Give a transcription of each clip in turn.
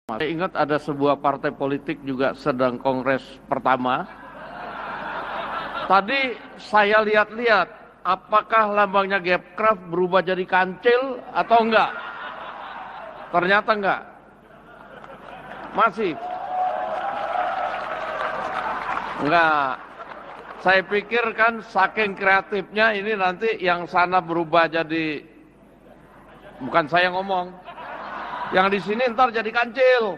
Saya ingat ada sebuah partai politik juga sedang kongres pertama. Tadi saya lihat-lihat, apakah lambangnya Gapcraft berubah jadi kancil atau enggak? Ternyata enggak. Masih. Enggak. Saya pikir kan saking kreatifnya ini nanti yang sana berubah jadi, bukan saya ngomong, yang di sini ntar jadi kancil.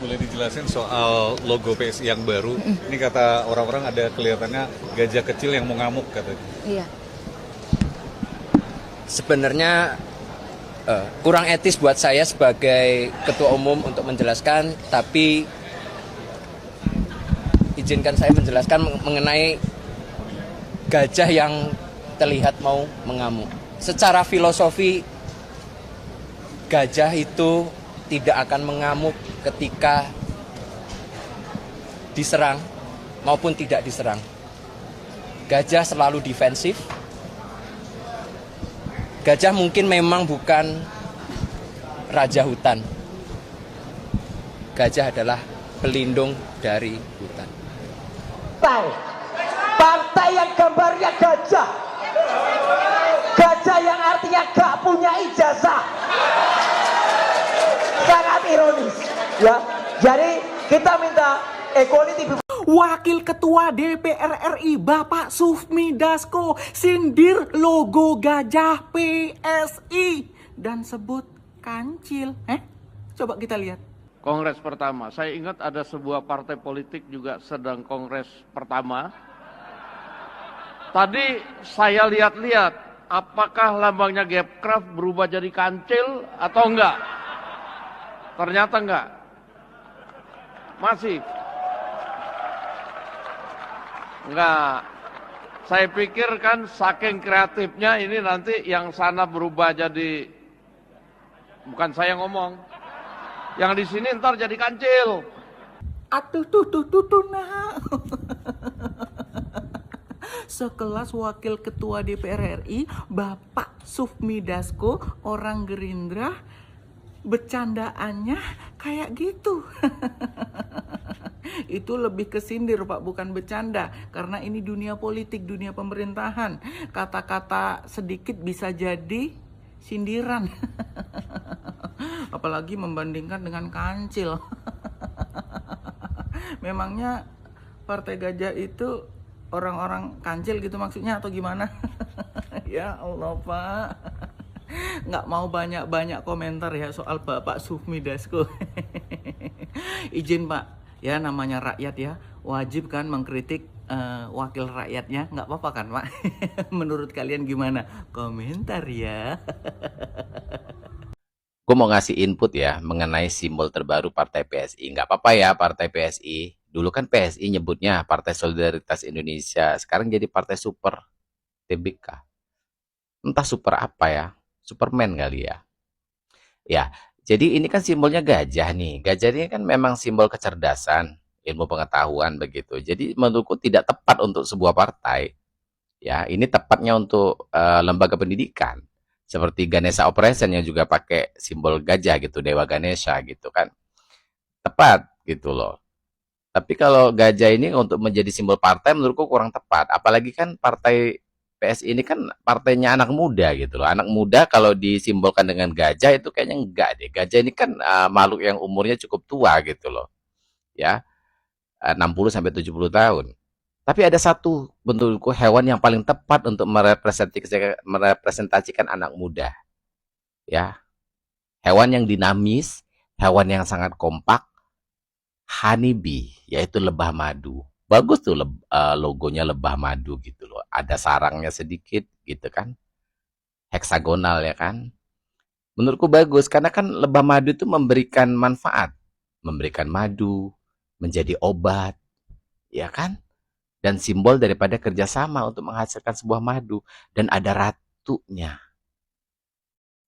Boleh dijelasin soal logo PSI yang baru? Ini kata orang-orang ada kelihatannya gajah kecil yang mau ngamuk katanya. Iya. Sebenarnya kurang etis buat saya sebagai ketua umum untuk menjelaskan, tapi izinkan saya menjelaskan mengenai gajah yang terlihat mau mengamuk. Secara filosofi, gajah itu tidak akan mengamuk ketika diserang maupun tidak diserang. Gajah selalu defensif. Gajah mungkin memang bukan raja hutan. Gajah adalah pelindung dari hutan. Partai yang gambarnya gajah. Gajah yang artinya gak punya ijazah. Sangat ironis ya. Jadi kita minta equality. Wakil Ketua DPR RI Bapak Sufmi Dasko sindir logo gajah PSI dan sebut kancil. Coba kita lihat. Kongres pertama. Saya ingat ada sebuah partai politik juga sedang kongres pertama. Tadi saya lihat-lihat, apakah lambangnya Gapcraft berubah jadi kancil atau enggak? Ternyata enggak. Masih. Enggak. Saya pikir kan saking kreatifnya ini nanti yang sana berubah jadi, bukan saya ngomong, yang di sini ntar jadi kancil. Atuh nah. Sekelas Wakil Ketua DPR RI Bapak Sufmi Dasko, orang Gerindra, bercandaannya kayak gitu. Itu lebih ke sindir Pak, bukan bercanda. Karena ini dunia politik, dunia pemerintahan. Kata-kata sedikit bisa jadi sindiran. Apalagi membandingkan dengan kancil. Memangnya Partai Gajah itu orang-orang kancil gitu maksudnya atau gimana? Ya Allah Pak. Nggak mau banyak-banyak komentar ya soal Bapak Sufmi Dasko. Izin Pak, ya namanya rakyat ya, wajib kan mengkritik wakil rakyatnya, nggak apa-apa kan Pak? Menurut kalian gimana? Komentar ya. Gue mau ngasih input ya mengenai simbol terbaru Partai PSI. Nggak apa-apa ya Partai PSI. Dulu kan PSI nyebutnya Partai Solidaritas Indonesia. Sekarang jadi Partai Super TBK. Entah super apa ya. Superman kali ya. Ya, jadi ini kan simbolnya gajah nih. Gajah ini kan memang simbol kecerdasan, ilmu pengetahuan begitu. Jadi menurutku tidak tepat untuk sebuah partai. Ya, ini tepatnya untuk lembaga pendidikan. Seperti Ganesha Operation yang juga pakai simbol gajah gitu, Dewa Ganesha gitu kan. Tepat gitu loh. Tapi kalau gajah ini untuk menjadi simbol partai menurutku kurang tepat. Apalagi kan partai PSI ini kan partainya anak muda gitu loh. Anak muda kalau disimbolkan dengan gajah itu kayaknya enggak deh. Gajah ini kan makhluk yang umurnya cukup tua gitu loh. Ya, 60 sampai 70 tahun. Tapi ada satu menurutku hewan yang paling tepat untuk merepresentasikan anak muda. Ya, hewan yang dinamis, hewan yang sangat kompak, honeybee, yaitu lebah madu. Bagus tuh logonya lebah madu gitu loh. Ada sarangnya sedikit gitu kan. Heksagonal ya kan. Menurutku bagus karena kan lebah madu itu memberikan manfaat. Memberikan madu, menjadi obat, ya kan? Dan simbol daripada kerjasama untuk menghasilkan sebuah madu. Dan ada ratunya.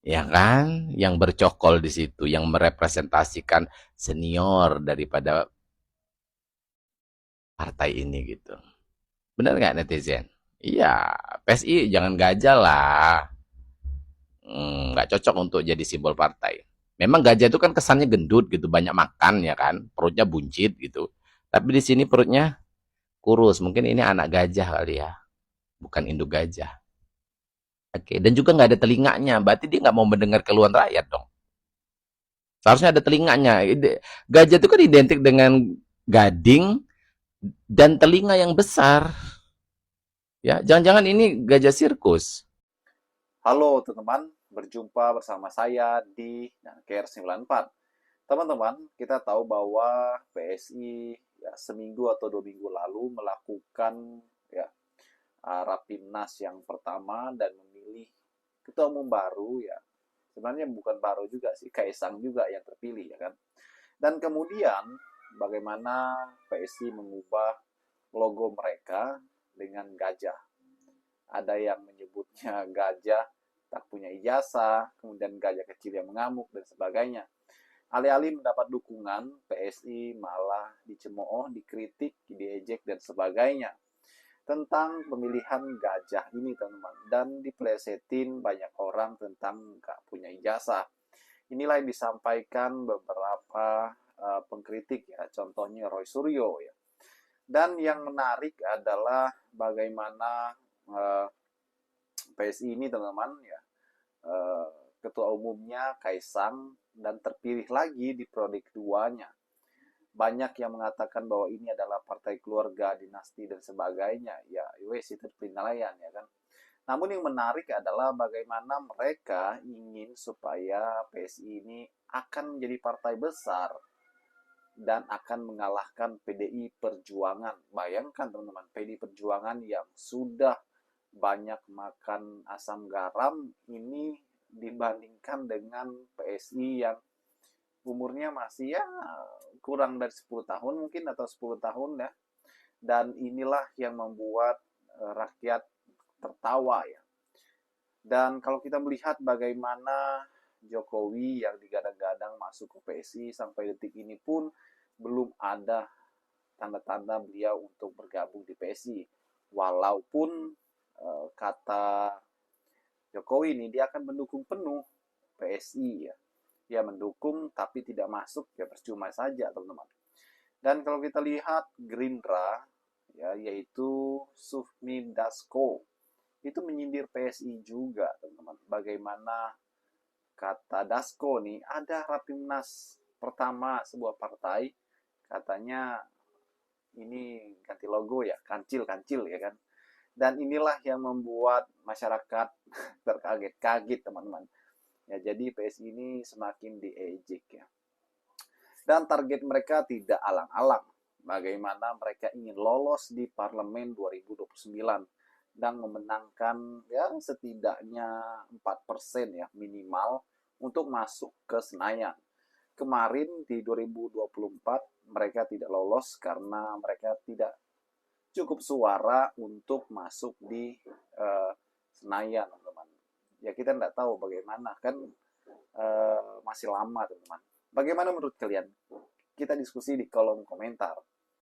Ya kan? Yang bercokol di situ. Yang merepresentasikan senior daripada partai ini gitu. Benar nggak netizen? Iya, PSI jangan gajah lah. Nggak cocok untuk jadi simbol partai. Memang gajah itu kan kesannya gendut gitu, banyak makan ya kan, perutnya buncit gitu. Tapi di sini perutnya kurus. Mungkin ini anak gajah kali ya, bukan induk gajah. Oke, dan juga nggak ada telinganya. Berarti dia nggak mau mendengar keluhan rakyat dong. Seharusnya ada telinganya. Gajah itu kan identik dengan gading dan telinga yang besar. Ya, jangan-jangan ini gajah sirkus. Halo teman-teman, berjumpa bersama saya di Care 94. Teman-teman, kita tahu bahwa PSI ya, seminggu atau 2 minggu lalu melakukan ya, Rapimnas yang pertama dan memilih ketua umum baru ya. Sebenarnya bukan baru juga sih, Kaisang juga yang terpilih ya kan. Dan kemudian bagaimana PSI mengubah logo mereka dengan gajah. Ada yang menyebutnya gajah tak punya ijazah, kemudian gajah kecil yang mengamuk dan sebagainya. Alih-alih mendapat dukungan, PSI malah dicemooh, dikritik, diejek dan sebagainya tentang pemilihan gajah ini teman-teman, dan diplesetin banyak orang tentang nggak punya ijazah. Inilah yang disampaikan beberapa pengkritik ya, contohnya Roy Suryo ya. Dan yang menarik adalah bagaimana PSI ini teman-teman ya, ketua umumnya Kaisang dan terpilih lagi di periode keduanya. Banyak yang mengatakan bahwa ini adalah partai keluarga, dinasti dan sebagainya. Ya, wes itu penilaian ya kan. Namun yang menarik adalah bagaimana mereka ingin supaya PSI ini akan menjadi partai besar dan akan mengalahkan PDI Perjuangan. Bayangkan teman-teman, PDI Perjuangan yang sudah banyak makan asam garam ini dibandingkan dengan PSI yang umurnya masih ya kurang dari 10 tahun mungkin atau 10 tahun ya. Dan inilah yang membuat rakyat tertawa ya. Dan kalau kita melihat bagaimana Jokowi yang digadang-gadang masuk ke PSI sampai detik ini pun belum ada tanda-tanda beliau untuk bergabung di PSI. Walaupun kata Jokowi ini dia akan mendukung penuh PSI ya. Dia mendukung tapi tidak masuk ya percuma saja teman-teman. Dan kalau kita lihat Gerindra ya, yaitu Sufmi Dasko itu menyindir PSI juga teman-teman. Bagaimana kata Dasko nih, ada Rapimnas pertama sebuah partai, katanya ini ganti logo ya, kancil-kancil ya kan. Dan inilah yang membuat masyarakat terkaget-kaget teman-teman. Ya, jadi PSI ini semakin diejek ya. Dan target mereka tidak alang-alang. Bagaimana mereka ingin lolos di parlemen 2029 dan memenangkan ya setidaknya 4% ya minimal untuk masuk ke Senayan. Kemarin di 2024 mereka tidak lolos karena mereka tidak cukup suara untuk masuk di Senayan, teman-teman. Ya kita tidak tahu bagaimana kan, masih lama teman-teman. Bagaimana menurut kalian? Kita diskusi di kolom komentar.